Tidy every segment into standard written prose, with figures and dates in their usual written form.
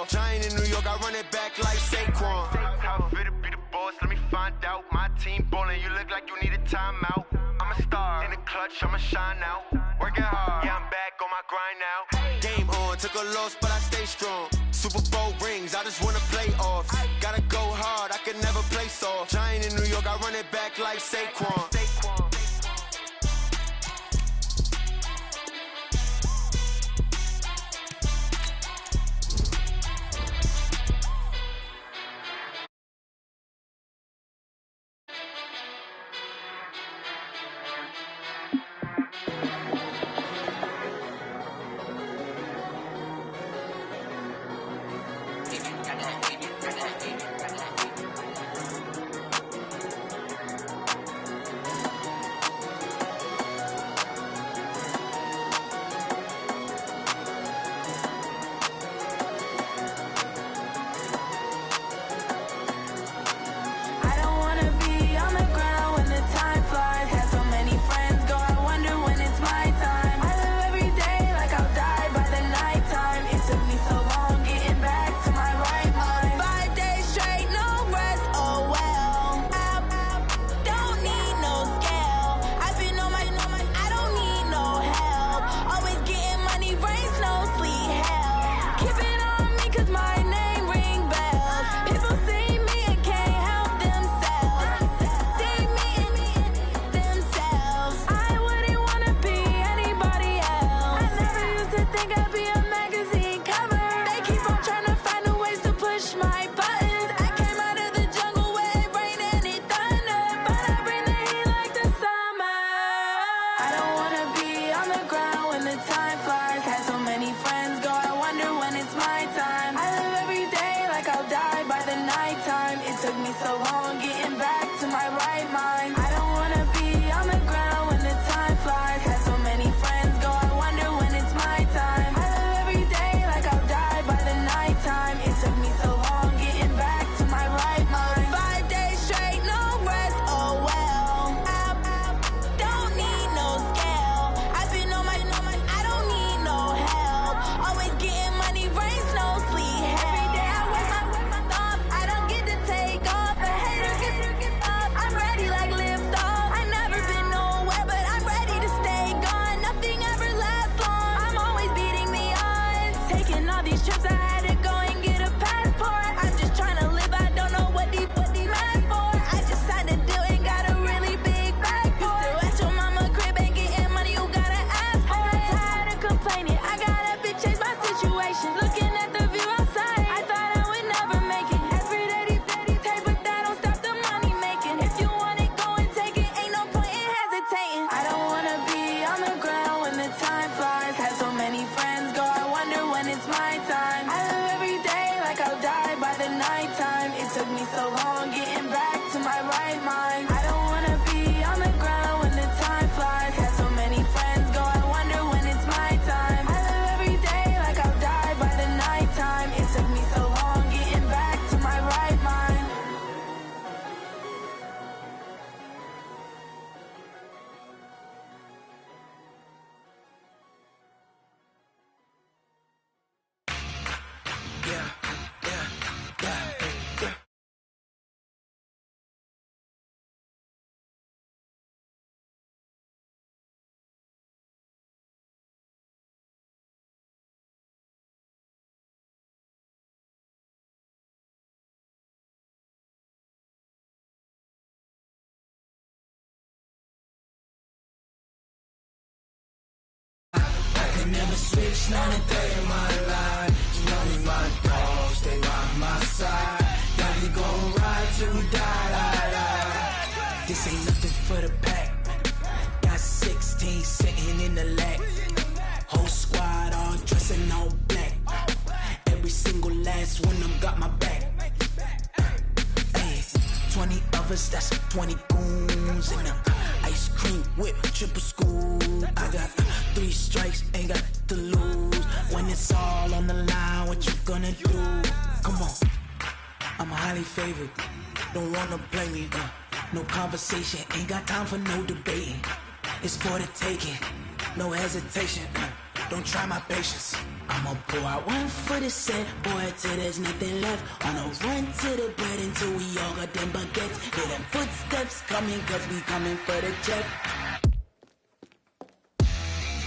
off. Giant in New York, I run it back like Saquon. How fit to be the boss, let me find out. My team ballin', you look like you need a timeout. I'm a star, in the clutch, I'ma shine out. Working hard, yeah, I'm back on my grind now. Game on, took a loss, but I stay strong. Super Bowl rings, I just wanna play off. Gotta go hard, I can never play soft. Giant in New York, I run it back like Saquon. Never switch, none of day in my life. You know me, my dogs, they by my side. Yeah, we gon' ride till we die. This ain't nothing for the pack. Got 16 sitting in the lap. Whole squad all dressing all black. Every single last one of them got my back. Hey, 20 of us, that's 20 goons in them. Ice cream whip, triple scoop. I got 3 strikes, ain't got to lose. When it's all on the line, what you gonna do? Come on, I'm highly favored. Don't wanna play me, no conversation, ain't got time for no debating. It's for the taking, no hesitation. Don't try my patience. I'ma pour out one for the set, boy, till there's nothing left. On a run to the bread until we all got them baguettes. Hear them footsteps coming, cause we coming for the check.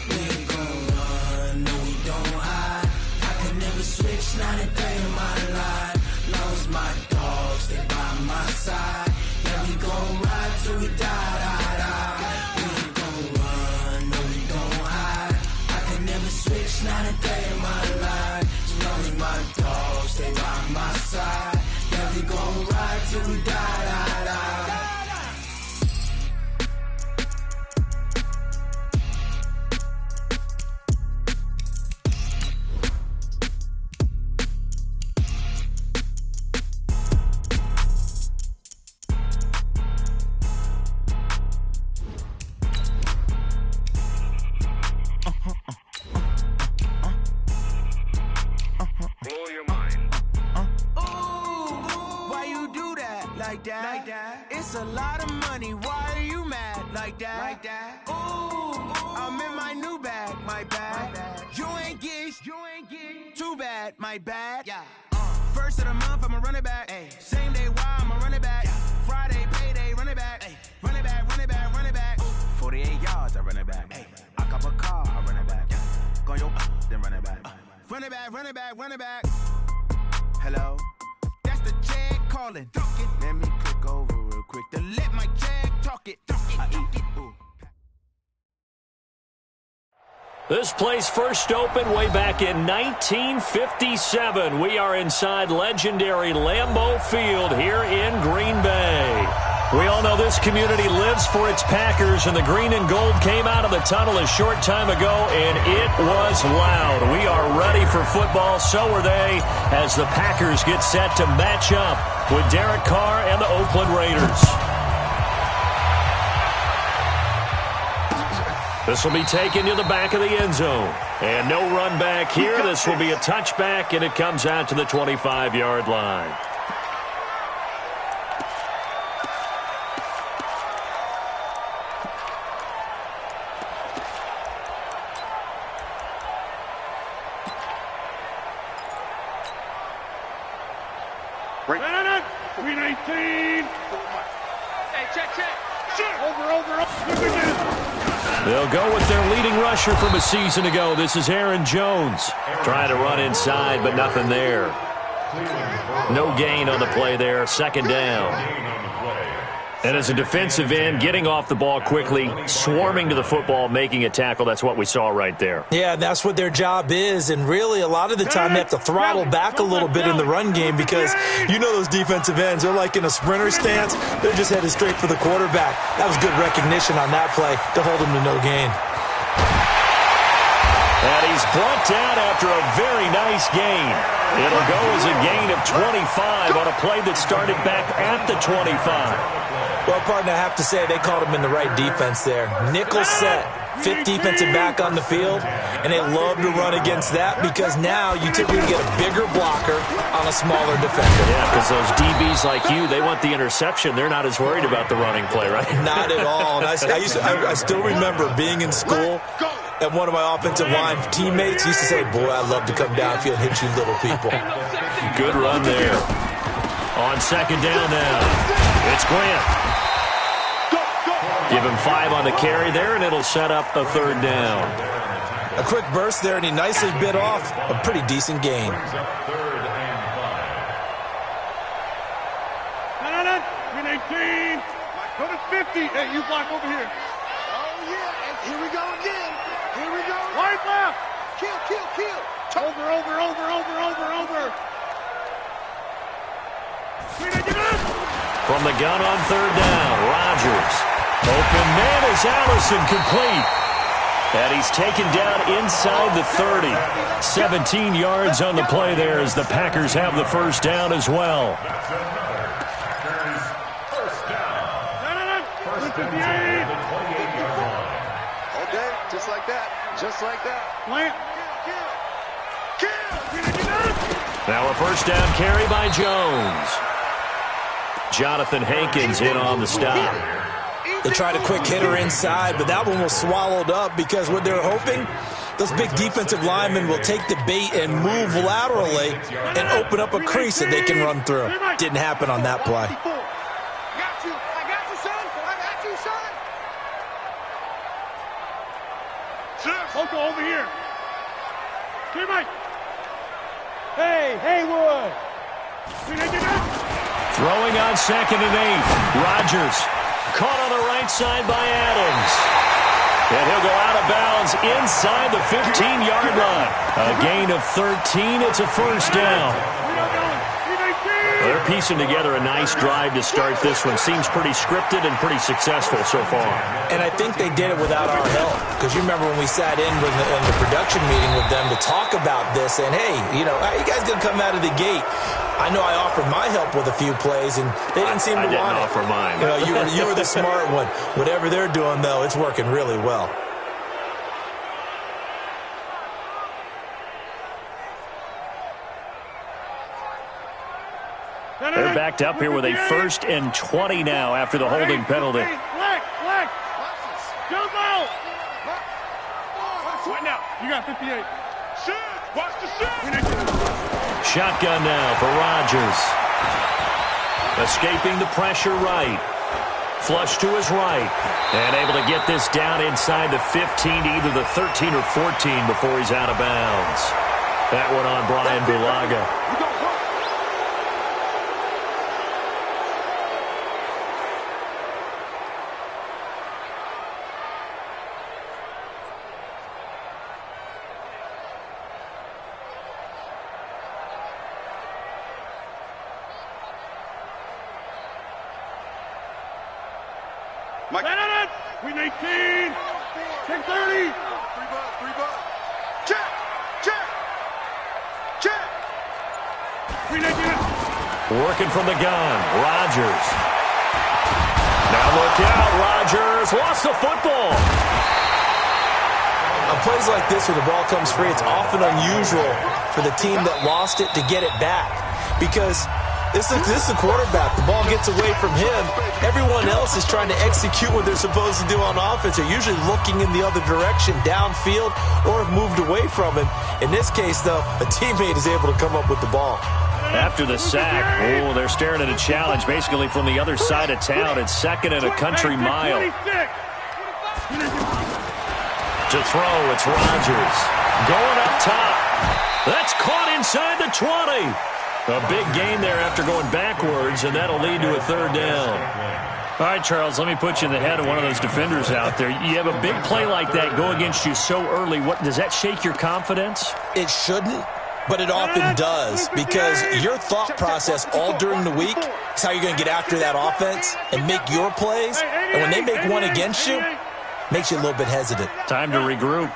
We ain't gon' run, no we don't hide. I could never switch, not a day in my life. Long as my dogs, stay by my side. Yeah, we gon' ride till we die, die, die. We ain't gon' run, no we don't hide. I could never switch, not a day in my life. As long as my dogs stay by my side. Yeah, we gon' ride till we die, die, die. Like that. It's a lot of money. Why are you mad like that? Like that. Ooh, I'm in my new bag. My bad. You ain't get too bad. My bad. Yeah. First of the month, I'ma run it back. Ay. Same day, why I'ma run it back. Yeah. Friday, payday, run it back. Ay. Run it back, run it back, run it back. 48 yards, I run it back. Ay. I cop a car, I run it back. Yeah. Go your then run it back. Run it back, run it back, run it back. Hello? That's the check calling. Let me click over real quick to let my check talk it. I eat it. Ooh. This place first opened way back in 1957. We are inside legendary Lambeau Field here in Green Bay. We all know this community lives for its Packers, and the green and gold came out of the tunnel a short time ago, and it was loud. We are ready for football, so are they, as the Packers get set to match up with Derek Carr and the Oakland Raiders. This will be taken to the back of the end zone. And no run back here. This will be a touchback, and it comes out to the 25-yard line. Green 18. Hey, check. Over. They'll go with their leading rusher from a season ago. This is Aaron Jones. Trying to run inside, but nothing there. No gain on the play there. Second down. And as a defensive end, getting off the ball quickly, swarming to the football, making a tackle, that's what we saw right there. Yeah, that's what their job is, and really a lot of the time they have to throttle back a little bit in the run game because you know those defensive ends, they're like in a sprinter stance. They're just headed straight for the quarterback. That was good recognition on that play to hold him to no gain. And he's brought down after a very nice gain. It'll go as a gain of 25 on a play that started back at the 25. Well, partner, I have to say they called him in the right defense there. Nickel set, fifth defensive back on the field, and they love to run against that because now you typically get a bigger blocker on a smaller defender. Yeah, because those DBs like you, they want the interception. They're not as worried about the running play, right? Not at all. And I still remember being in school, and one of my offensive line teammates used to say, boy, I'd love to come downfield and hit you little people. Good run there. On second down now, it's Grant. Give him 5 on the carry there, and it'll set up a third down. A quick burst there, and he nicely bit off a pretty decent gain. No. Green 18. Go to 50. Hey, you block over here. Oh, yeah. And here we go again. Here we go. Right left. Kill. Over. Green 18. From the gun on third down, Rodgers. Open man is Allison, complete. And he's taken down inside the 30. 17 yards on the play there as the Packers have the first down as well. Okay, just like that. Plant. Now a first down carry by Jones. Jonathan Hankins in on the stop. They tried a quick hitter inside, but that one was swallowed up because what they're hoping those big defensive linemen will take the bait and move laterally and open up a crease that they can run through. Didn't happen on that play. Local over here. Teammate. Hey, Haywood. Throwing on 2nd and 8. Rodgers caught on the right side by Adams. And he'll go out of bounds inside the 15-yard line. A gain of 13. It's a first down. They're piecing together a nice drive to start this one. Seems pretty scripted and pretty successful so far. And I think they did it without our help. Because you remember when we sat in the production meeting with them to talk about this, and hey, you know, how you guys going to come out of the gate? I know I offered my help with a few plays, and they didn't seem to want it. I didn't offer mine. You know, you were the smart one. Whatever they're doing, though, it's working really well. They're backed up here with a 1st and 20 now after the holding penalty. Black. Jump out. What now? You got 58. Watch the shot. Shotgun now for Rodgers. Escaping the pressure right. Flush to his right. And able to get this down inside the 15 to either the 13 or 14 before he's out of bounds. That one on Brian Bulaga. We need 18. 10-30. Check. Working from the gun. Rodgers. Now look out. Rodgers lost the football. On plays like this where the ball comes free, it's often unusual for the team that lost it to get it back. Because this is the quarterback. The ball gets away from him. Everyone else is trying to execute what they're supposed to do on offense. They're usually looking in the other direction, downfield, or have moved away from him. In this case, though, a teammate is able to come up with the ball. After the sack, they're staring at a challenge basically from the other side of town. It's 2nd and a country mile. To throw, it's Rodgers. Going up top. That's caught inside the 20. A big gain there after going backwards, and that'll lead to a 3rd down. All right, Charles, let me put you in the head of one of those defenders out there. You have a big play like that go against you so early. What does that shake your confidence? It shouldn't, but it often does, because your thought process all during the week is how you're going to get after that offense and make your plays. And when they make one against you, makes you a little bit hesitant. Time to regroup.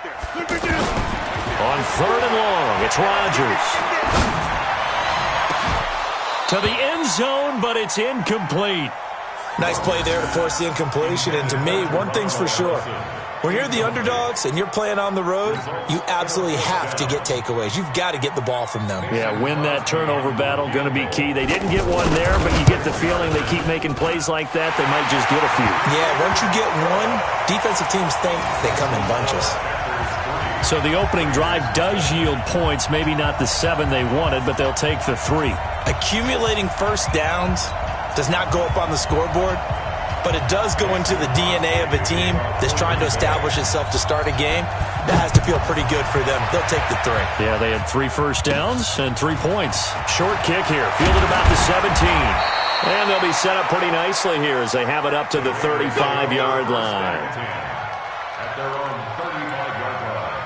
On 3rd and long, it's Rodgers. To the end zone, but it's incomplete. Nice play there to force the incompletion. And to me, one thing's for sure. When you're the underdogs and you're playing on the road, you absolutely have to get takeaways. You've got to get the ball from them. Yeah, win that turnover battle, going to be key. They didn't get one there, but you get the feeling they keep making plays like that, they might just get a few. Yeah, once you get one, defensive teams think they come in bunches. So the opening drive does yield points, maybe not the 7 they wanted, but they'll take the 3. Accumulating first downs does not go up on the scoreboard, but it does go into the DNA of a team that's trying to establish itself to start a game. That has to feel pretty good for them. They'll take the 3. Yeah, they had 3 first downs and 3 points. Short kick here, fielded about the 17. And they'll be set up pretty nicely here as they have it up to the 35-yard line. At their own 35-yard line.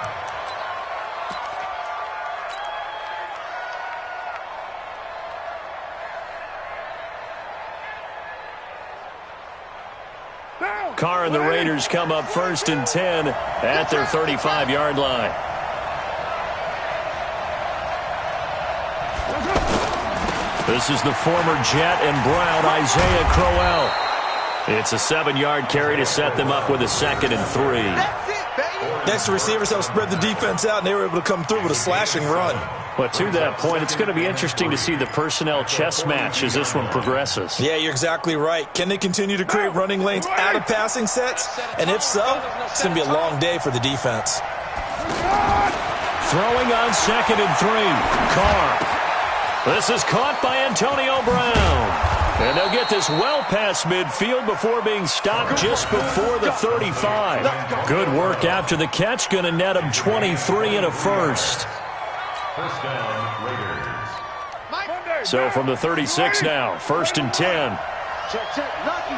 Carr and the Raiders come up 1st and 10 at their 35-yard line. This is the former Jet and Brown, Isaiah Crowell. It's a 7-yard carry to set them up with a 2nd and 3. Next, the receivers help spread the defense out, and they were able to come through with a slashing run. But to that point, it's going to be interesting to see the personnel chess match as this one progresses. Yeah, you're exactly right. Can they continue to create running lanes out of passing sets? And if so, it's going to be a long day for the defense. Throwing on 2nd and 3. Carr. This is caught by Antonio Brown. And they'll get this well past midfield before being stopped just before the 35. Good work after the catch. Going to net him 23 and a first. First down, Raiders. So from the 36 now, 1st and 10. Check. Lucky.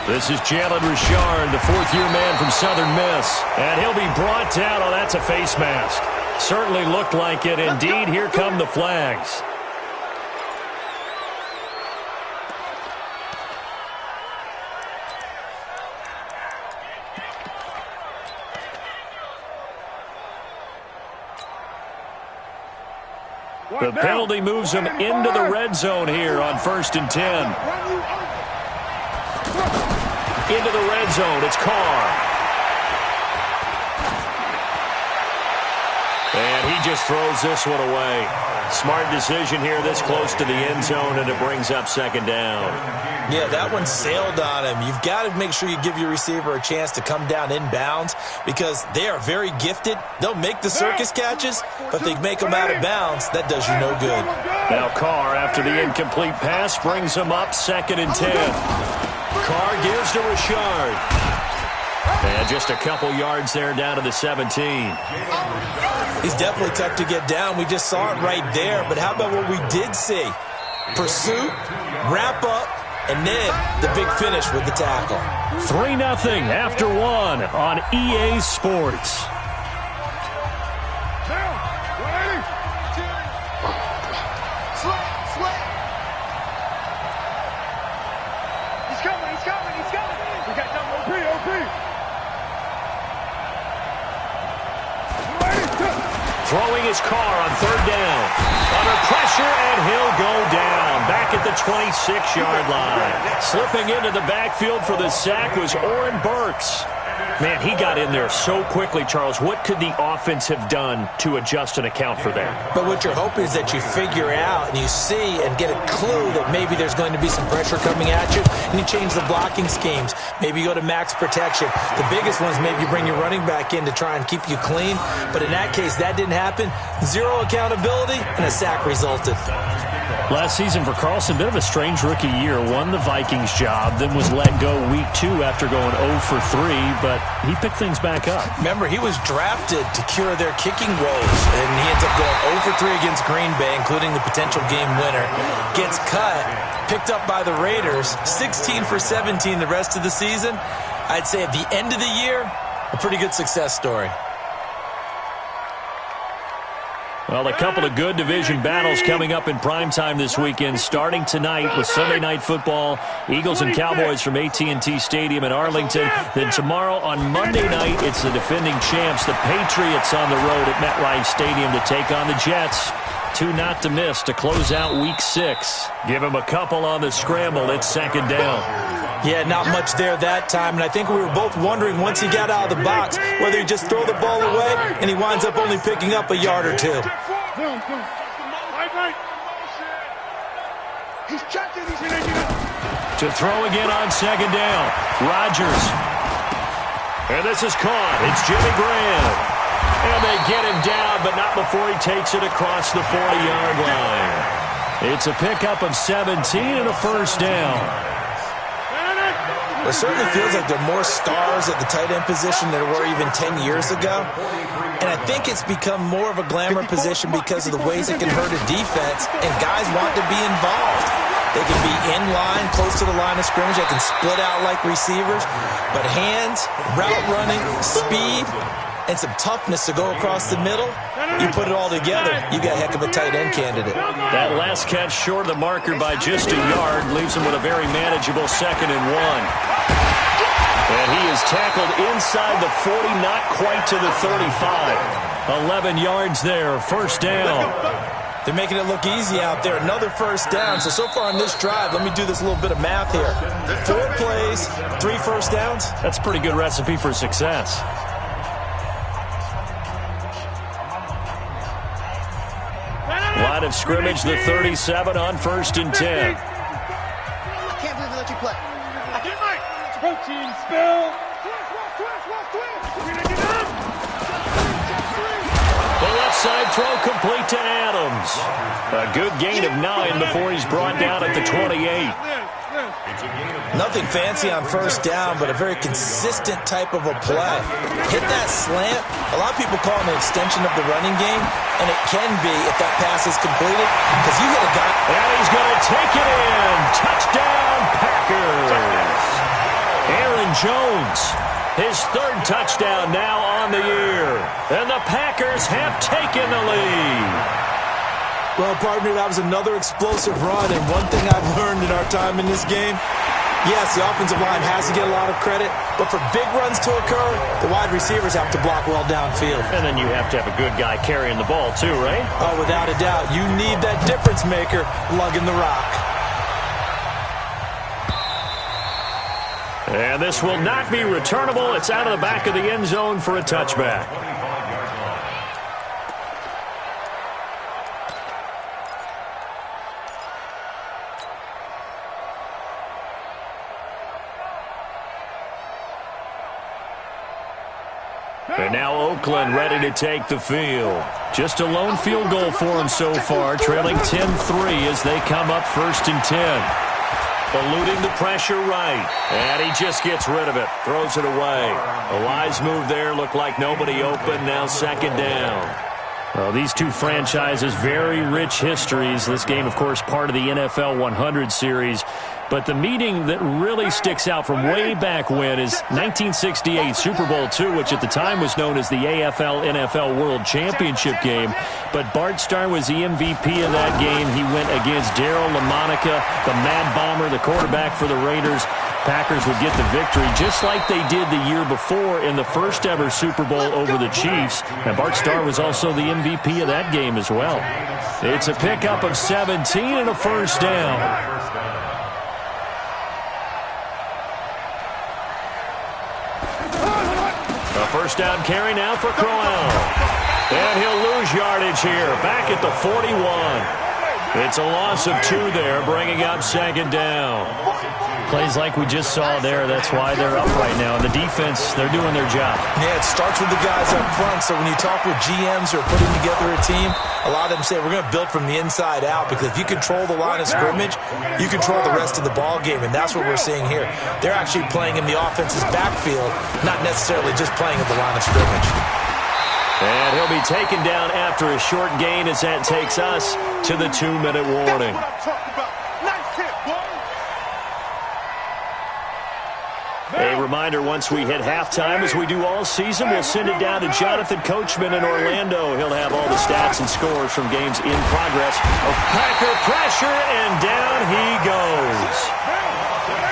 This is Jalen Richard, the 4th-year man from Southern Miss. And he'll be brought down. Oh, that's a face mask. Certainly looked like it. Indeed, here come the flags. The penalty moves him into the red zone here on 1st and 10. Into the red zone, it's Carr. And he just throws this one away. Smart decision here this close to the end zone, and it brings up 2nd down. Yeah, that one sailed on him. You've got to make sure you give your receiver a chance to come down inbounds because they are very gifted. They'll make the circus catches, but they make them out of bounds. That does you no good. Now Carr, after the incomplete pass, brings him up 2nd and 10. Carr gives to Richard. And just a couple yards there down to the 17. He's definitely tough to get down. We just saw it right there. But how about what we did see? Pursuit, wrap up, and then the big finish with the tackle. 3-0 after 1 on EA Sports. He's coming. We got OP. Throwing his Carr on 3rd down. Under pressure, and he'll go down. Back at the 26-yard line. Slipping into the backfield for the sack was Oren Burks. Man, he got in there so quickly, Charles. What could the offense have done to adjust and account for that? But what you're hoping is that you figure out and you see and get a clue that maybe there's going to be some pressure coming at you, and you change the blocking schemes. Maybe you go to max protection. The biggest ones, maybe you bring your running back in to try and keep you clean. But in that case, that didn't happen. Zero accountability, and a sack resulted. Last season for Carlson, bit of a strange rookie year. Won the Vikings job, then was let go week 2 after going 0 for 3, but he picked things back up. Remember, he was drafted to cure their kicking woes, and he ends up going 0 for 3 against Green Bay, including the potential game winner. Gets cut, picked up by the Raiders, 16 for 17 the rest of the season. I'd say at the end of the year, a pretty good success story. Well, a couple of good division battles coming up in primetime this weekend, starting tonight with Sunday Night Football, Eagles and Cowboys from AT&T Stadium in Arlington. Then tomorrow on Monday night, it's the defending champs, the Patriots, on the road at MetLife Stadium to take on the Jets. 2 not to miss to close out Week 6. Give them a couple on the scramble. It's 2nd down. Yeah, not much there that time, and I think we were both wondering once he got out of the box whether he'd just throw the ball away, and he winds up only picking up a yard or 2. He's checking. He's making it. To throw again on 2nd down. Rodgers. And this is caught. It's Jimmy Graham. And they get him down, but not before he takes it across the 40-yard line. It's a pickup of 17 and a first down. It certainly feels like there are more stars at the tight end position than there were even 10 years ago. And I think it's become more of a glamour position because of the ways it can hurt a defense, and guys want to be involved. They can be in line, close to the line of scrimmage. They can split out like receivers. But hands, route running, speed, and some toughness to go across the middle, you put it all together, you got a heck of a tight end candidate. That last catch short of the marker by just a yard leaves him with a very manageable 2nd and 1. And he is tackled inside the 40, not quite to the 35. 11 yards there, first down. They're making it look easy out there. Another first down. So far on this drive, let me do this little bit of math here. 4 plays, 3 first downs. That's a pretty good recipe for success. Line of scrimmage, the 37 on 1st and 10. I can't believe they let you play. Protein spill. The left side throw complete to Adams. A good gain of 9 before he's brought down at the 28. Nothing fancy on first down, but a very consistent type of a play. Hit that slant. A lot of people call it an extension of the running game, and it can be if that pass is completed, because you hit a guy. And he's going to take it in. Touchdown, Packers. Aaron Jones, his 3rd touchdown now on the year. And the Packers have taken the lead. Well, partner, that was another explosive run, and one thing I've learned in our time in this game, yes, the offensive line has to get a lot of credit, but for big runs to occur, the wide receivers have to block well downfield. And then you have to have a good guy carrying the ball too, right? Oh, without a doubt. You need that difference maker lugging the rock. And this will not be returnable. It's out of the back of the end zone for a touchback. And now Oakland ready to take the field. Just a lone field goal for them so far, trailing 10-3 as they come up 1st and 10. Eluding the pressure right. And he just gets rid of it. Throws it away. A wise move there. Looked like nobody open. Now 2nd down. Well, these two franchises, very rich histories. This game, of course, part of the NFL 100 series. But the meeting that really sticks out from way back when is 1968 Super Bowl II, which at the time was known as the AFL-NFL World Championship game. But Bart Starr was the MVP of that game. He went against Darryl LaMonica, the Mad Bomber, the quarterback for the Raiders. Packers would get the victory just like they did the year before in the first ever Super Bowl over the Chiefs. And Bart Starr was also the MVP of that game as well. It's a pickup of 17 and a 1st down. A 1st down carry now for Crowell. And he'll lose yardage here, back at the 41. It's a loss of 2 there, bringing up 2nd down. Plays like we just saw there, that's why they're up right now. And the defense, they're doing their job. Yeah, it starts with the guys up front. So when you talk with GMs who are putting together a team, a lot of them say we're going to build from the inside out, because if you control the line of scrimmage, you control the rest of the ball game, and that's what we're seeing here. They're actually playing in the offense's backfield, not necessarily just playing at the line of scrimmage. And he'll be taken down after a short gain as that takes us to the 2-minute warning. A reminder, once we hit halftime, as we do all season, we'll send it down to Jonathan Coachman in Orlando. He'll have all the stats and scores from games in progress. Packer pressure, and down he goes.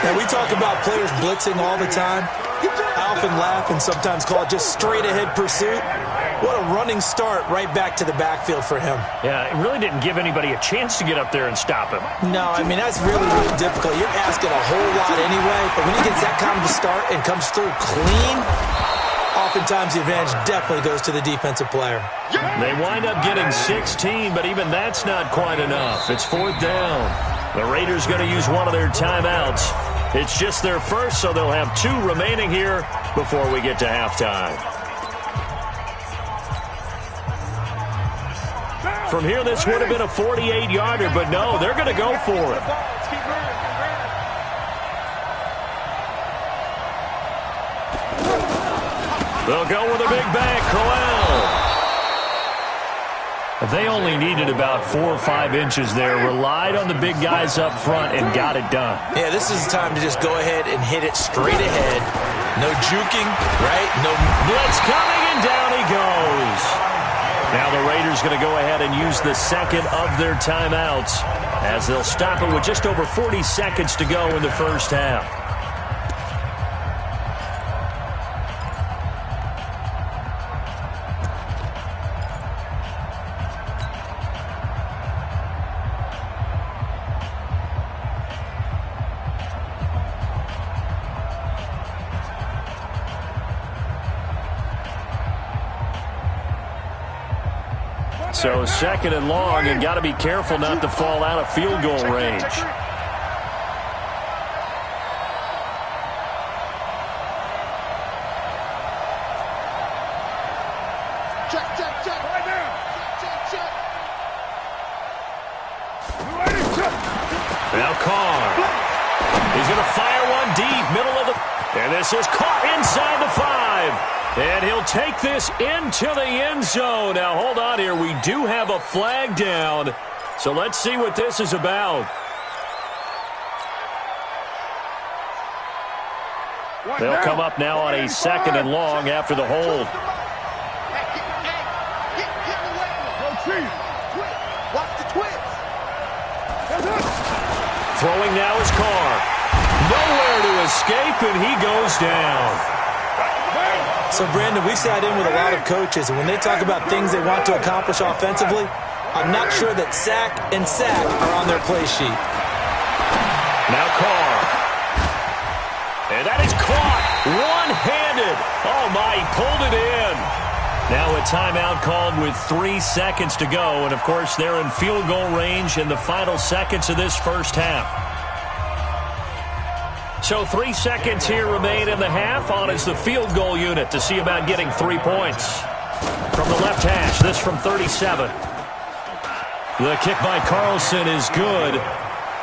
Now, we talk about players blitzing all the time. I often laugh and sometimes call it just straight-ahead pursuit. What a running start right back to the backfield for him. Yeah, it really didn't give anybody a chance to get up there and stop him. No, I mean, that's really, really difficult. You're asking a whole lot anyway, but when he gets that kind of a start and comes through clean, oftentimes the advantage definitely goes to the defensive player. They wind up getting 16, but even that's not quite enough. It's 4th down. The Raiders going to use one of their timeouts. It's just their first, so they'll have 2 remaining here before we get to halftime. From here, this would have been a 48-yarder, but no, they're going to go for it. They'll go with a big bang, Crowell. They only needed about 4 or 5 inches there, relied on the big guys up front, and got it done. Yeah, this is the time to just go ahead and hit it straight ahead. No juking, right? No blitz coming, and down he goes. Now the Raiders going to go ahead and use the 2nd of their timeouts as they'll stop it with just over 40 seconds to go in the first half. So 2nd and long, and got to be careful not to fall out of field goal range. Now Carr. He's going to fire one deep, middle of the... And this is caught inside the 5. And he'll take this into the end zone. Now, hold on here. We do have a flag down. So let's see what this is about. They'll come up now on a 2nd and long after the hold. Throwing now is Carr. Nowhere to escape, and he goes down. So, Brandon, we've sat in with a lot of coaches, and when they talk about things they want to accomplish offensively, I'm not sure that sack and sack are on their play sheet. Now Carr. And that is caught one-handed. Oh, my, he pulled it in. Now a timeout called with 3 seconds to go. And, of course, they're in field goal range in the final seconds of this first half. So 3 seconds here remain in the half. On is the field goal unit to see about getting 3 points. From the left hash, this from 37. The kick by Carlson is good.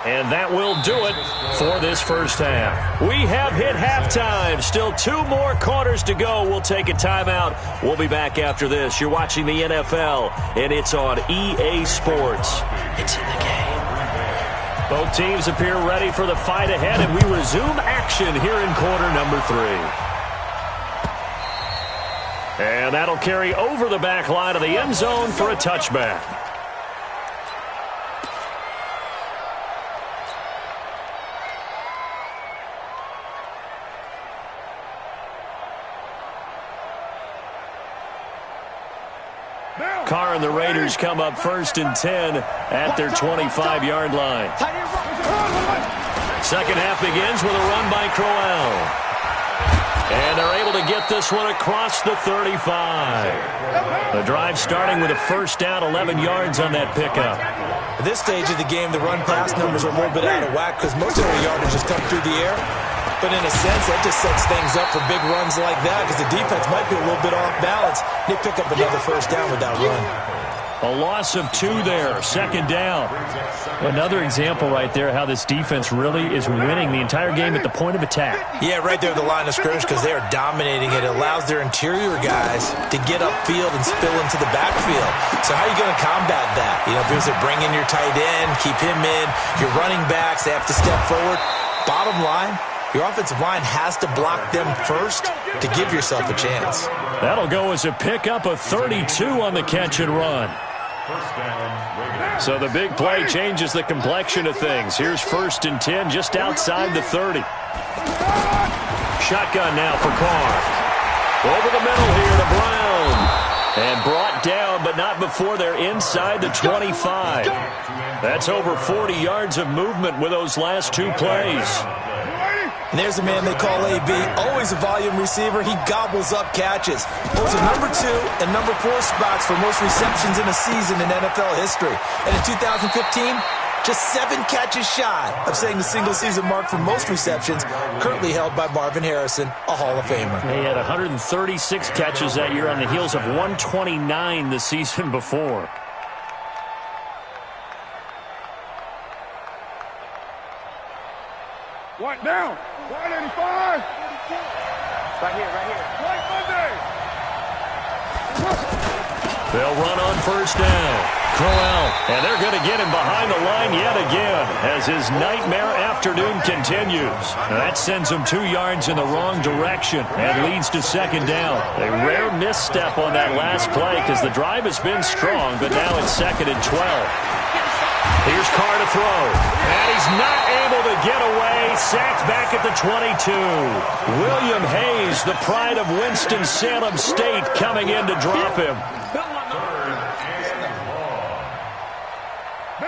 And that will do it for this first half. We have hit halftime. Still 2 more quarters to go. We'll take a timeout. We'll be back after this. You're watching the NFL, and it's on EA Sports. It's in the game. Both teams appear ready for the fight ahead, and we resume action here in quarter number 3. And that'll carry over the back line of the end zone for a touchback. Carr and the Raiders come up 1st and 10 at their 25-yard line. Second half begins with a run by Crowell. And they're able to get this one across the 35. The drive starting with a first down, 11 yards on that pickup. At this stage of the game, the run-pass numbers are a little bit out of whack because most of their yardage just come through the air. But in a sense, that just sets things up for big runs like that because the defense might be a little bit off balance. They pick up another first down with that run. A loss of 2 there, 2nd down. Another example right there how this defense really is winning the entire game at the point of attack. Yeah, right there at the line of scrimmage because they are dominating it. It allows their interior guys to get upfield and spill into the backfield. So how are you going to combat that? You know, because they're bringing your tight end, keep him in. Your running backs, they have to step forward. Bottom line, your offensive line has to block them first to give yourself a chance. That'll go as a pickup of 32 on the catch and run. So the big play changes the complexion of things. Here's 1st and 10 just outside the 30. Shotgun now for Carr. Over the middle here to Brown. And brought down, but not before they're inside the 25. That's over 40 yards of movement with those last 2 plays. And there's a man they call AB, always a volume receiver. He gobbles up catches. Holds the number 2 and number 4 spots for most receptions in a season in NFL history. And in 2015, just 7 catches shy of setting the single-season mark for most receptions, currently held by Marvin Harrison, a Hall of Famer. He had 136 catches that year on the heels of 129 the season before. One down. 185. Right here. White Monday. They'll run on first down. Crowell, and they're going to get him behind the line yet again as his nightmare afternoon continues. Now that sends him 2 yards in the wrong direction and leads to 2nd down. A rare misstep on that last play because the drive has been strong, but now it's 2nd and 12. Here's Carr to throw, and he's not able to get away. Sacked back at the 22. William Hayes, the pride of Winston-Salem State, coming in to drop him.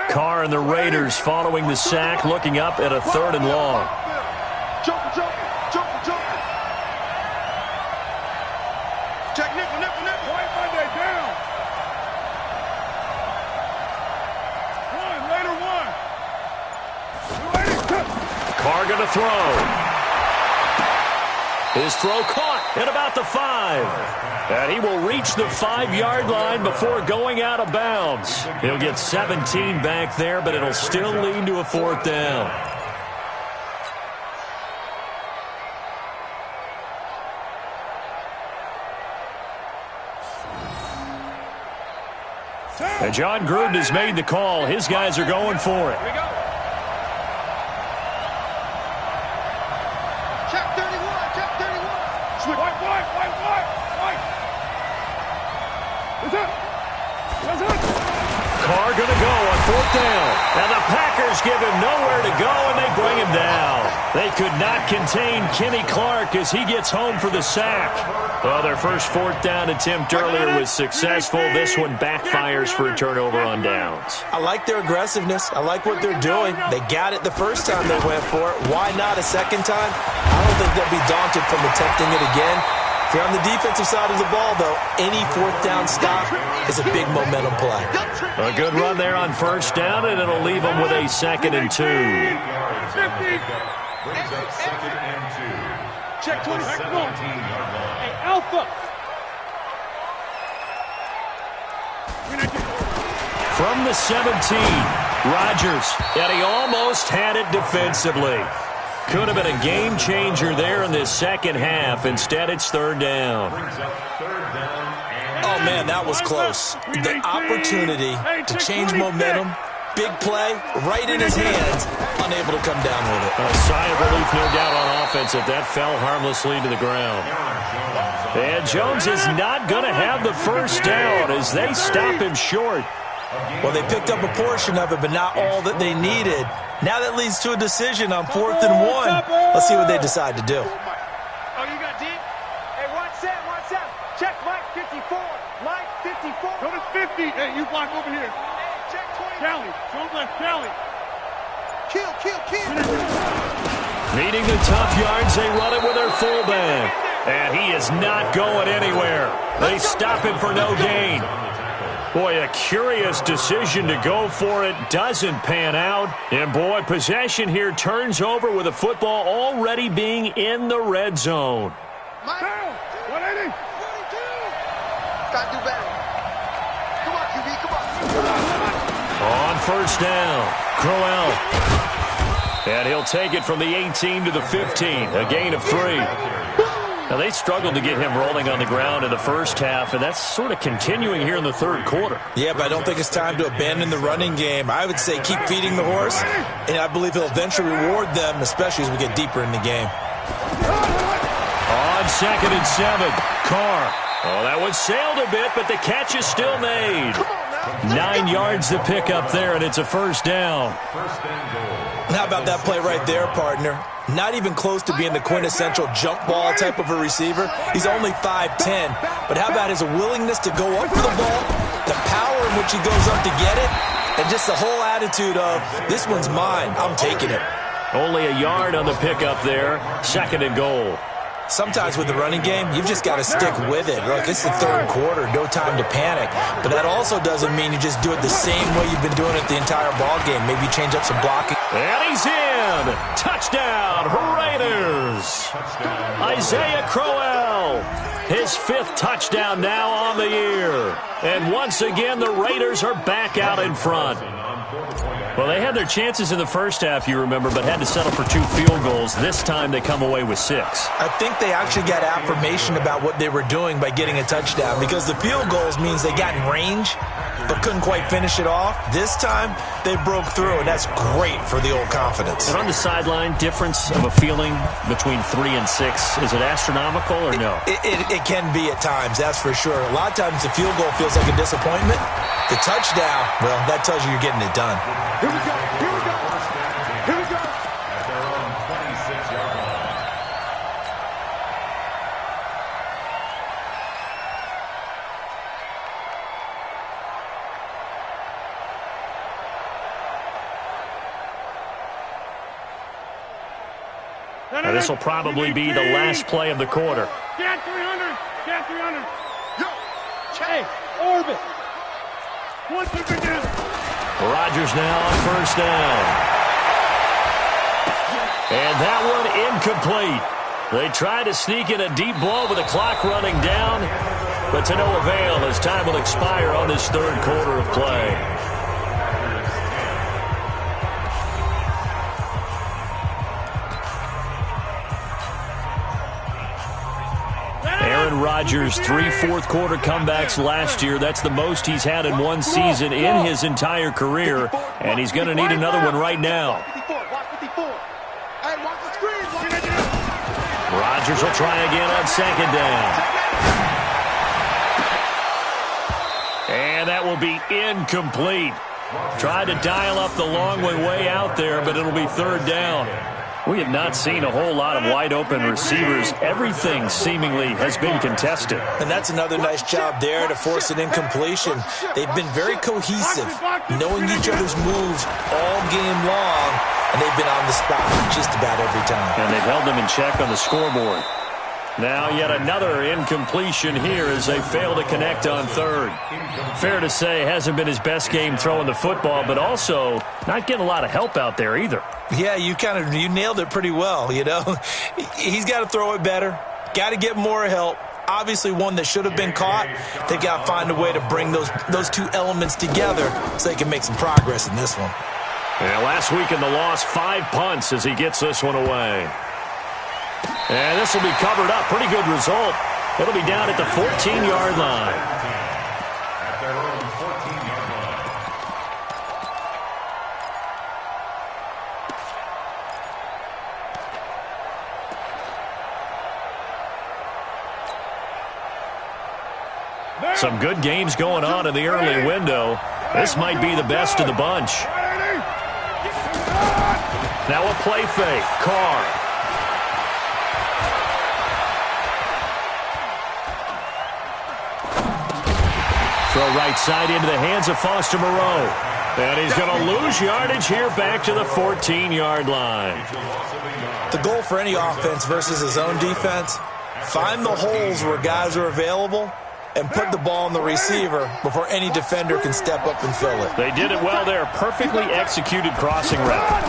Carr and the Raiders following the sack, looking up at a 3rd and long. Jump. Check nickel. White Monday down. One. Carr going to throw. His throw caught at about the 5. And he will reach the 5-yard line before going out of bounds. He'll get 17 back there, but it'll still lead to a 4th down. And John Gruden has made the call. His guys are going for it. Here we go. Check 31, check 31. Switch. White. What's up? Carr going to go on 4th down. And the Packers give him nowhere to go, and they bring him down. They could not contain Kenny Clark as he gets home for the sack. Well, their first 4th down attempt earlier was successful. This one backfires for a turnover on downs. I like their aggressiveness. I like what they're doing. They got it the first time they went for it. Why not a second time? I don't think they'll be daunted from attempting it again. If you're on the defensive side of the ball, though, any 4th down stop is a big momentum play. A good run there on 1st down, and it'll leave them with a 2nd and 2. Brings up 2nd and 2. Check 20. Hey, Alpha. From the 17, Rodgers, and he almost had it defensively. Could have been a game changer there in this second half. Instead, it's 3rd down. Oh, man, that was close. The opportunity to change momentum, big play, right in his hands, unable to come down with it. A sigh of relief, no doubt, on offense if that fell harmlessly to the ground. And Jones is not going to have the 1st down as they stop him short. Well, they picked up a portion of it, but not all that they needed. Now that leads to a decision on 4th and 1. Let's see what they decide to do. Oh, you got deep? Hey, watch that. Check Mike 54. Mike 54. Go to 50. Hey, you block over here. Hey, check 20. Callie. Jones left Callie. Kill. Needing the tough yards, they run it with their fullback. And he is not going anywhere. They stop him for no gain. Boy, a curious decision to go for it. Doesn't pan out. And, boy, possession here turns over with the football already being in the red zone. 180. Gotta do better. Come on, QB, come on. On 1st down, Crowell. And he'll take it from the 18 to the 15, a gain of 3. Now, they struggled to get him rolling on the ground in the first half, and that's sort of continuing here in the 3rd quarter. Yeah, but I don't think it's time to abandon the running game. I would say keep feeding the horse, and I believe he'll eventually reward them, especially as we get deeper in the game. On 2nd and 7, Carr. Oh, that one sailed a bit, but the catch is still made. 9 yards to pick up there, and it's a 1st down. How about that play right there, partner? Not even close to being the quintessential jump ball type of a receiver. He's only 5'10", but how about his willingness to go up for the ball, the power in which he goes up to get it, and just the whole attitude of, this one's mine, I'm taking it. Only a yard on the pickup there, 2nd and goal. Sometimes with the running game, you've just got to stick with it. Look, it's the 3rd quarter, no time to panic. But that also doesn't mean you just do it the same way you've been doing it the entire ball game. Maybe change up some blocking. And he's in! Touchdown, Raiders! Isaiah Crowell, his 5th touchdown now on the year. And once again, the Raiders are back out in front. Well, they had their chances in the first half, you remember, but had to settle for 2 field goals. This time they come away with 6. I think they actually got affirmation about what they were doing by getting a touchdown, because the field goals means they got in range but couldn't quite finish it off. This time they broke through, and that's great for the old confidence. And on the sideline, difference of a feeling between 3 and 6, is it astronomical or no? It can be at times, that's for sure. A lot of times the field goal feels like a disappointment. The touchdown, well, that tells you you're getting it done. Here we go. At their own 26-yard line. Now, this will probably be the last play of the quarter. Cat 300. Yo, hey, orbit. 1, 2, 3 down. Rodgers now on 1st down. And that one incomplete. They try to sneak in a deep ball with the clock running down, but to no avail as time will expire on this third quarter of play. Aaron Rodgers, 3 fourth-quarter comebacks last year. That's the most he's had in one season in his entire career, and he's going to need another one right now. Rodgers will try again on second down. And that will be incomplete. Tried to dial up the long way out there, but it'll be third down. We have not seen a whole lot of wide-open receivers. Everything seemingly has been contested. And that's another nice job there to force an incompletion. They've been very cohesive, knowing each other's moves all game long, and they've been on the spot just about every time. And they've held them in check on the scoreboard. Now yet another incompletion here as they fail to connect on third. Fair to say, hasn't been his best game throwing the football, but also not getting a lot of help out there either. Yeah, you nailed it pretty well, you know. He's got to throw it better, got to get more help. Obviously one that should have been caught. They got to find a way to bring those two elements together so they can make some progress in this one. Yeah, last week in the loss, 5 punts as he gets this one away. And this will be covered up. Pretty good result. It'll be down at the 14-yard line. At their own 14-yard line. Some good games going on in the early window. This might be the best of the bunch. Now a play fake. Carr. Throw right side into the hands of Foster Moreau. And he's going to lose yardage here back to the 14-yard line. The goal for any offense versus his own defense, find the holes where guys are available and put the ball on the receiver before any defender can step up and fill it. They did it well there. Perfectly executed crossing route.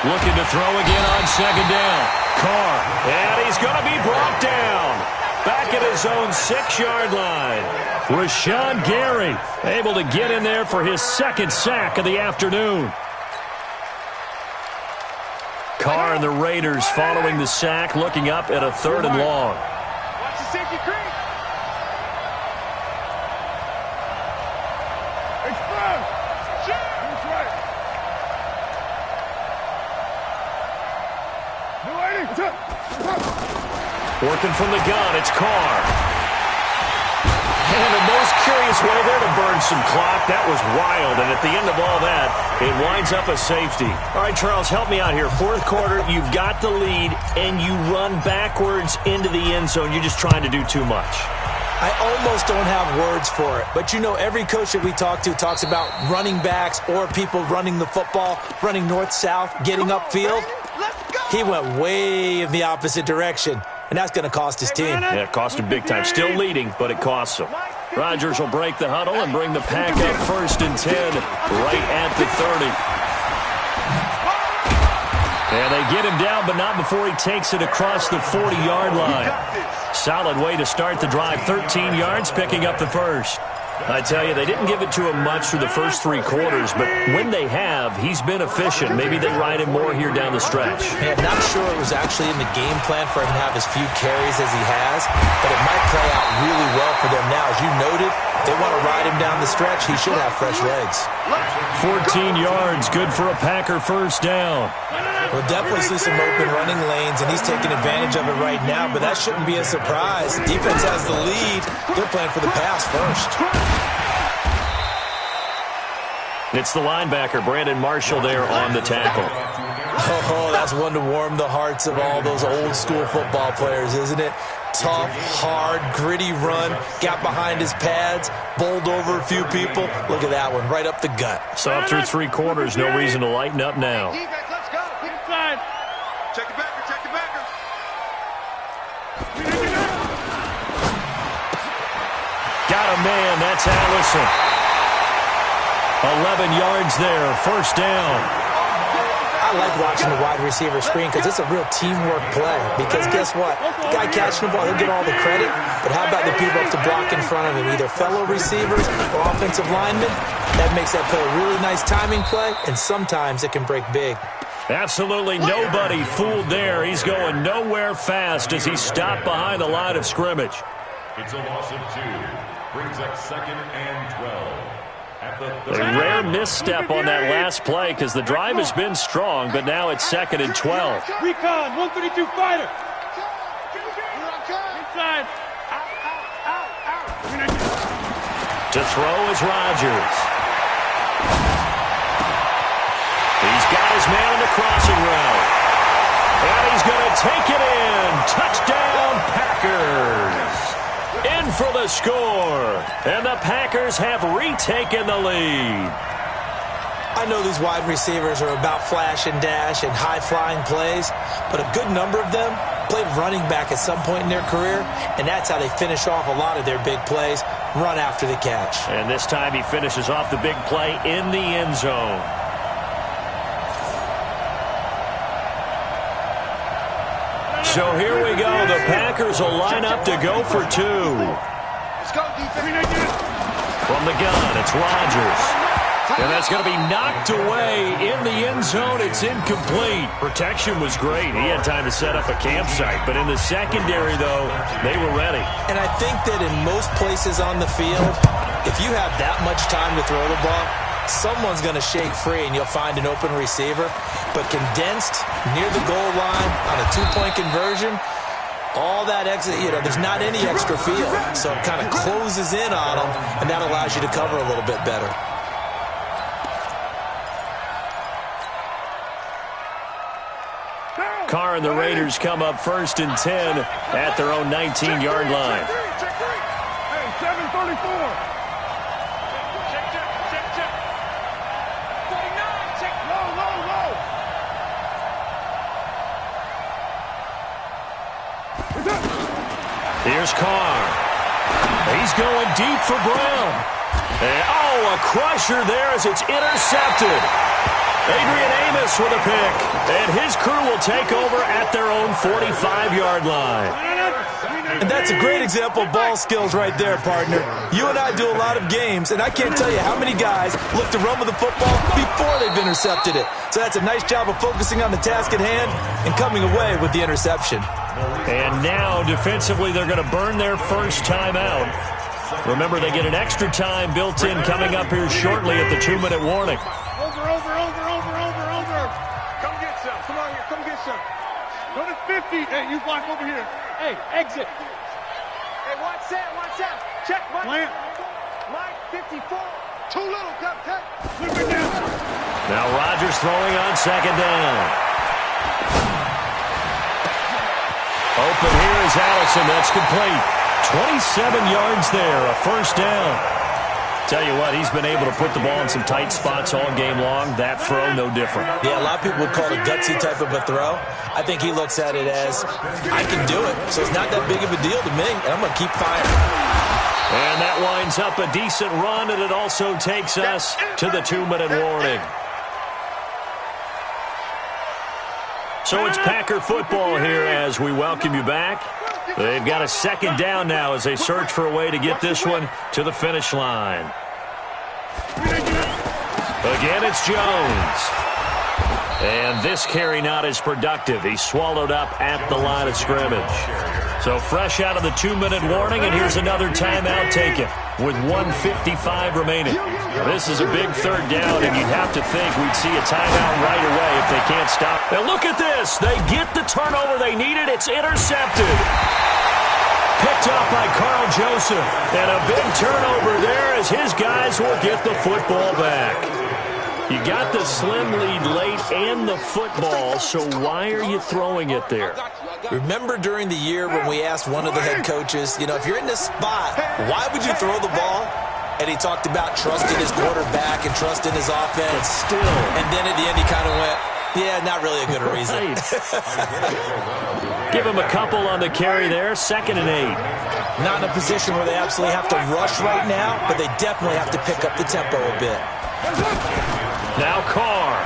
Looking to throw again on second down. Carr. And he's going to be brought down. Back at his own 6-yard line. Rashawn Gary able to get in there for his second sack of the afternoon. Carr and the Raiders following the sack, looking up at a 3rd and long. Watch the safety creep. Express. That's right. Working from the gun, it's Carr. And the most curious way there to burn some clock. That was wild, and at the end of all that, it winds up a safety. All right, Charles, help me out here. Fourth quarter, you've got the lead, and you run backwards into the end zone. You're just trying to do too much. I almost don't have words for it, but you know every coach that we talk to talks about running backs or people running the football, running north-south, getting upfield. He went way in the opposite direction. And that's going to cost his team. Yeah, it cost him big time. Still leading, but it costs him. Rodgers will break the huddle and bring the pack up 1st and 10 right at the 30. And they get him down, but not before he takes it across the 40-yard line. Solid way to start the drive. 13 yards, picking up the first. I tell you, they didn't give it to him much through the first 3 quarters, but when they have, he's been efficient. Maybe they ride him more here down the stretch. Yeah, not sure it was actually in the game plan for him to have as few carries as he has, but it might play out really well for them now. As you noted, if they want to ride him down the stretch, he should have fresh legs. 14 yards, good for a Packer first down. We'll definitely see some open running lanes, and he's taking advantage of it right now, but that shouldn't be a surprise. Defense has the lead. They're playing for the pass first. It's the linebacker, Brandon Marshall, there on the tackle. Oh, that's one to warm the hearts of all those old-school football players, isn't it? Tough, hard, gritty run, got behind his pads, bowled over a few people. Look at that one, right up the gut. So up through 3 quarters, no reason to lighten up now. Let's go. Keep it inside. Check the backer, check the backer. Got a man, that's Allison. 11 yards there, first down. I like watching the wide receiver screen because it's a real teamwork play. Because guess what? The guy catching the ball, he'll get all the credit. But how about the people up to block in front of him, either fellow receivers or offensive linemen? That makes that play a really nice timing play, and sometimes it can break big. Absolutely nobody fooled there. He's going nowhere fast as he's stopped behind the line of scrimmage. It's a loss of 2. Brings up 2nd and 12. A rare misstep on that last play because the drive has been strong, but now it's 2nd and 12. Recon, 132 fighter. Inside. Out. To throw is Rodgers. He's got his man on the crossing route. And he's going to take it in. Touchdown, Packers. In for the score. And the Packers have retaken the lead. I know these wide receivers are about flash and dash and high-flying plays, but a good number of them played running back at some point in their career, and that's how they finish off a lot of their big plays, run after the catch. And this time he finishes off the big play in the end zone. So here we go. The Packers will line up to go for 2. Let's go, defense. From the gun, it's Rodgers. And that's going to be knocked away in the end zone. It's incomplete. Protection was great. He had time to set up a campsite. But in the secondary, though, they were ready. And I think that in most places on the field, if you have that much time to throw the ball, someone's going to shake free and you'll find an open receiver. But condensed near the goal line on a 2-point conversion, all that exit, there's not any extra field. So it kind of closes in on them, and that allows you to cover a little bit better. Carr and the Raiders come up 1st and 10 at their own 19-yard line. Hey, 734. Check. 49, check. Low. Here's Carr. He's going deep for Brown. And, a crusher there as it's intercepted. Adrian Amos with a pick. And his crew will take over at their own 45-yard line. And that's a great example of ball skills right there, partner. You and I do a lot of games, and I can't tell you how many guys look to run with the football before they've intercepted it. So that's a nice job of focusing on the task at hand and coming away with the interception. And now, defensively, they're going to burn their first timeout. Remember, they get an extra time built in coming up here shortly at the 2-minute warning. Over. Come get some. Come on here. Come get some. Go to 50. Hey, you block over here. Hey, exit. Hey, watch out. Check, Mike. Mike, 54. Too little, Captain. Flip it down. Now Rodgers throwing on 2nd down. Open here is Allison. That's complete. 27 yards there, a first down. Tell you what, he's been able to put the ball in some tight spots all game long. That throw, no different. Yeah, a lot of people would call it a gutsy type of a throw. I think he looks at it as, I can do it, so it's not that big of a deal to me, and I'm going to keep firing. And that winds up a decent run, and it also takes us to the 2-minute warning. So it's Packer football here as we welcome you back. They've got a 2nd down now as they search for a way to get this one to the finish line. Again, it's Jones. And this carry not as productive. He's swallowed up at the line of scrimmage. So fresh out of the 2-minute warning, and here's another timeout taken with 1:55 remaining. This is a big 3rd down, and you'd have to think we'd see a timeout right away if they can't stop. Now look at this. They get the turnover they needed. It's intercepted. Picked up by Carl Joseph. And a big turnover there as his guys will get the football back. You got the slim lead late and the football, so why are you throwing it there? Remember during the year when we asked one of the head coaches, if you're in this spot, why would you throw the ball? And he talked about trusting his quarterback and trusting his offense. But still. And then at the end he kind of went, yeah, not really a good reason. Give him a couple on the carry there, 2nd and 8. Not in a position where they absolutely have to rush right now, but they definitely have to pick up the tempo a bit. Now Carr.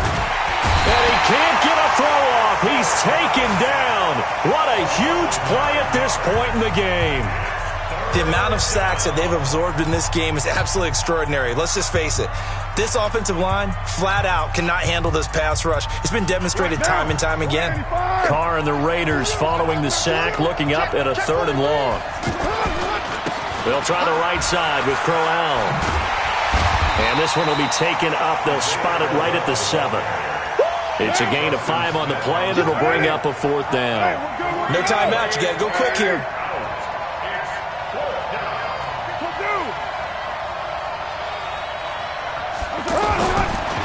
And he can't get a throw off. He's taken down. What a huge play at this point in the game. The amount of sacks that they've absorbed in this game is absolutely extraordinary. Let's just face it. This offensive line, flat out, cannot handle this pass rush. It's been demonstrated time and time again. Carr and the Raiders following the sack, looking up at a 3rd and long. They'll try the right side with Crowell. And this one will be taken up. They'll spot it right at the 7. It's a gain of 5 on the play, and it'll bring up a 4th down. No timeout. You got to go quick here.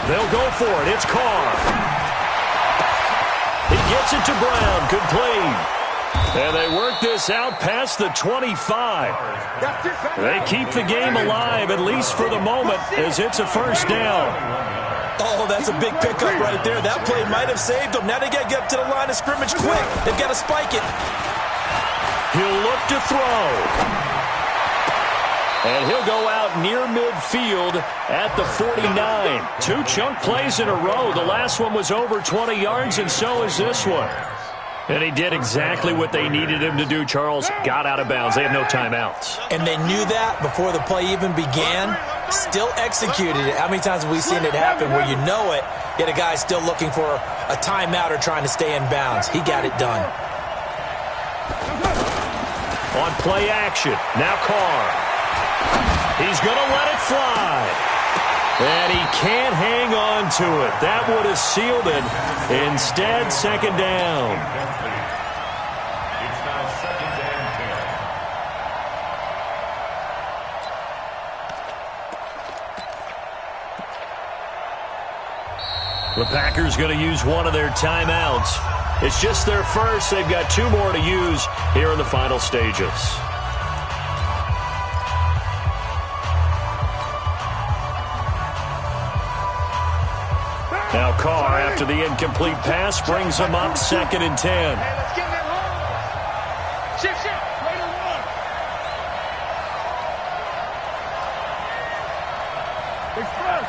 They'll go for it. It's Carr. He gets it to Brown. Complete. And they work this out past the 25. They keep the game alive, at least for the moment, as it's a 1st down. Oh, that's a big pickup right there. That play might have saved them. Now they got to get up to the line of scrimmage quick. They've got to spike it. He'll look to throw. And he'll go out near midfield at the 49. 2 chunk plays in a row. The last one was over 20 yards, and so is this one. And he did exactly what they needed him to do, Charles. Got out of bounds. They have no timeouts. And they knew that before the play even began. Still executed it. How many times have we seen it happen where you know it, yet a guy still looking for a timeout or trying to stay in bounds? He got it done. On play action. Now Carr. He's going to let it fly. And he can't hang on to it. That would have sealed it. Instead, 2nd down. It's now 2nd and 10. The Packers going to use one of their timeouts. It's just their first. They've got 2 more to use here in the final stages. Now Carr, after the incomplete pass, brings him up 2nd and 10. Hey, let's get that home. Shift. Raider 1. Express.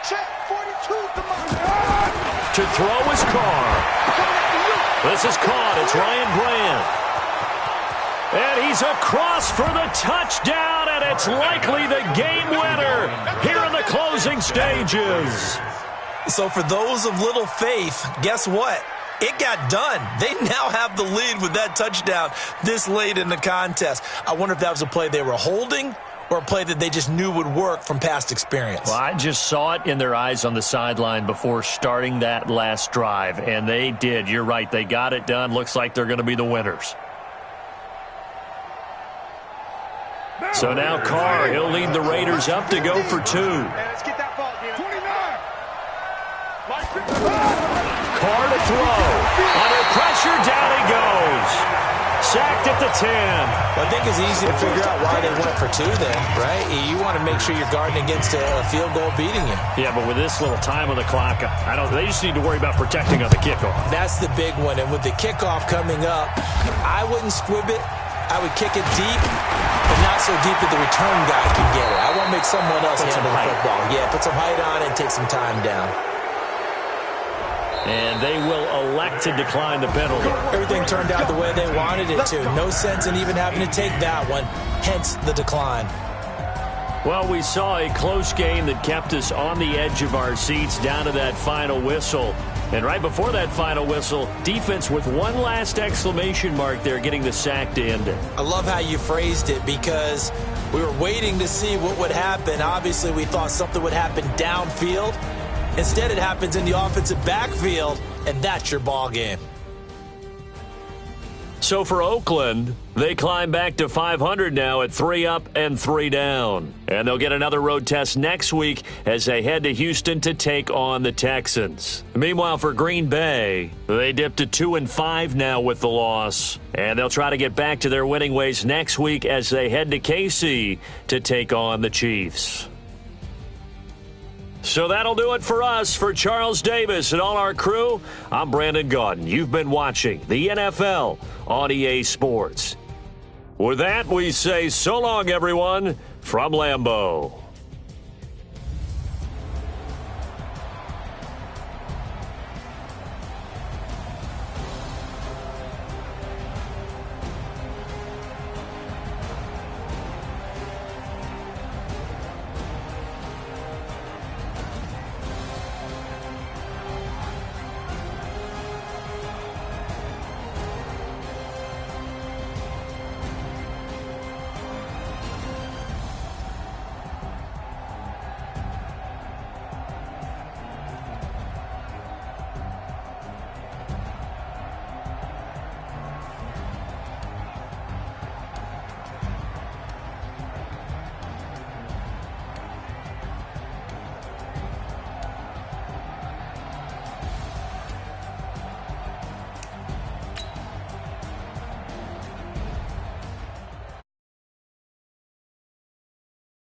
Check 42. Come on. To throw is Carr. This is caught. It's Ryan Grant. And he's across for the touchdown, and it's likely the game winner here in the closing stages. So for those of little faith, guess what? It got done. They now have the lead with that touchdown this late in the contest. I wonder if that was a play they were holding or a play that they just knew would work from past experience. Well, I just saw it in their eyes on the sideline before starting that last drive, and they did. You're right. They got it done. Looks like they're going to be the winners. So now Carr, he'll lead the Raiders up to go for 2. Let's get that ball, 29. Carr to throw. Under pressure, down he goes. Sacked at the 10. Well, I think it's easy to figure out why they went for 2 then, right? You want to make sure you're guarding against a field goal beating you. Yeah, but with this little time on the clock, they just need to worry about protecting on the kickoff. That's the big one. And with the kickoff coming up, I wouldn't squib it. I would kick it deep, but not so deep that the return guy can get it. I want to make someone else handle the football. Yeah, put some height on it and take some time down. And they will elect to decline the penalty. Everything turned out the way they wanted it to. No sense in even having to take that one, hence the decline. Well, we saw a close game that kept us on the edge of our seats down to that final whistle. And right before that final whistle, defense with one last exclamation mark there, getting the sack to end it. I love how you phrased it because we were waiting to see what would happen. Obviously, we thought something would happen downfield. Instead, it happens in the offensive backfield, and that's your ball game. So for Oakland, they climb back to 500 now at 3 up and 3 down. And they'll get another road test next week as they head to Houston to take on the Texans. Meanwhile, for Green Bay, they dip to 2-5 now with the loss. And they'll try to get back to their winning ways next week as they head to KC to take on the Chiefs. So that'll do it for us. For Charles Davis and all our crew, I'm Brandon Gaudin. You've been watching the NFL on EA Sports. With that, we say so long, everyone. from Lambeau.